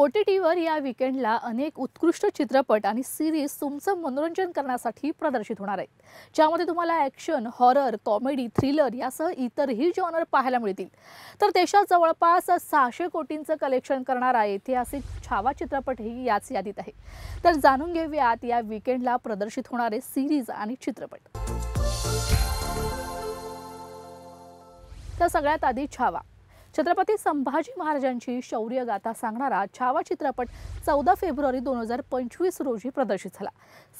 OTTवर या वीकेंडला अनेक उत्कृष्ट चित्रपट आणि सिरीज तुमचं मनोरंजन करण्यासाठी प्रदर्शित होणार आहेत, ज्यामध्ये तुम्हाला ॲक्शन, हॉरर, कॉमेडी, थ्रिलर यासह इतरही जॉनर पाहायला मिळतील. तर देशात जवळपास 600 कोटींचं कलेक्शन करणारा ऐतिहासिक छावा चित्रपटही याच यादीत आहे. तर जाणून घेऊयात या वीकेंडला प्रदर्शित होणारे सिरीज आणि चित्रपट. तर सगळ्यात आधी छावा. छत्रपती संभाजी महाराजांची शौर्य गाथा सांगणारा छावा चित्रपट 14 फेब्रुवारी 2025 रोजी प्रदर्शित झाला.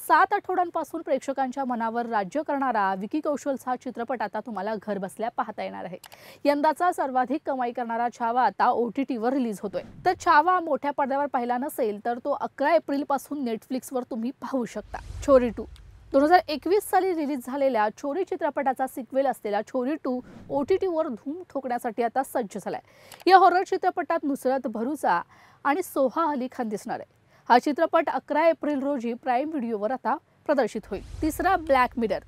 7 आठवड्यांपासून प्रेक्षकांच्या मनावर राज्य करणारा विकी कौशलचा हा चित्रपट आता तुम्हाला घर बसल्या पाहता येणार आहे. यंदाचा सर्वाधिक कमाई करणारा छावा आता OTTवर रिलीज होतोय. तर छावा मोठ्या पडद्यावर पाहिला नसेल तर तो 11 एप्रिल पासून नेटफ्लिक्सवर तुम्ही पाहू शकता. छोरी 2 2021 साली रिलीज झालेल्या छोरी चित्रपटाचा सिक्वेल असलेला छोरी 2 OTTवर धूम ठोकण्यासाठी आता सज्ज झालाय. या हॉरर चित्रपटात नुसरत भरूचा आणि सोहा अली खान दिसणार आहे. हा चित्रपट 11 एप्रिल रोजी प्राईम व्हिडिओवर आता प्रदर्शित होईल. तिसरा ब्लॅक मिरर.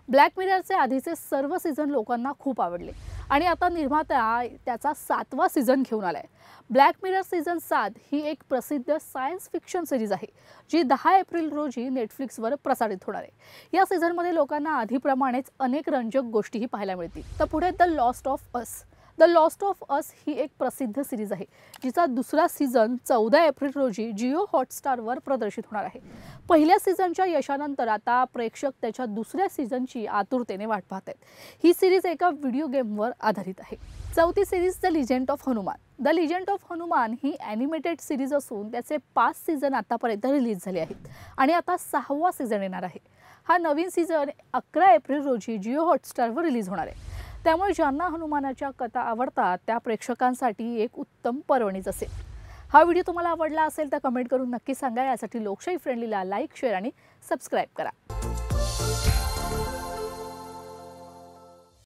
ब्लॅक मिररचे आधीचे सर्व सीझन लोकांना खूप आवडले आणि आता निर्माता त्याचा 7वा सीझन घेऊन आलाय. ब्लॅक मिरर सीझन 7 ही एक प्रसिद्ध सायन्स फिक्शन सिरीज आहे, जी 10 एप्रिल रोजी नेटफ्लिक्सवर प्रसारित होणार आहे. या सीझनमध्ये लोकांना आधीप्रमाणेच अनेक रंजक गोष्टीही पाहायला मिळतील. तर पुढे the last of us. The last of us ही एक प्रसिद्ध सिरीज आहे, जिचा दुसरा सीझन 14 एप्रिल रोजी जिओ हॉटस्टारवर प्रदर्शित होणार आहे. पहिल्या सीझनच्या यशानंतर आता प्रेक्षक त्याच्या दुसऱ्या सीझनची आतुरतेने वाट पाहत आहेत. ही सिरीज एका व्हिडिओ गेमवर आधारित आहे. चौथी series the legend of Hanuman. The legend of Hanuman he animated series असून त्याचे 5 सीझन आतापर्यंत रिलीज झाले आहेत आणि आता 6वा सीझन येणार आहे. हा नवीन सीझन 11 एप्रिल रोजी जिओ हॉटस्टारवर रिलीज होणार आहे. त्यामुळे ज्यांना हनुमानाच्या कथा आवडतात त्या प्रेक्षकांसाठी एक उत्तम पर्वणीच असेल. हा व्हिडिओ तुम्हाला आवडला असेल तर कमेंट करून नक्की सांगा. यासाठी लोकशाही फ्रेंडलीला लाईक, शेअर आणि सबस्क्राईब करा.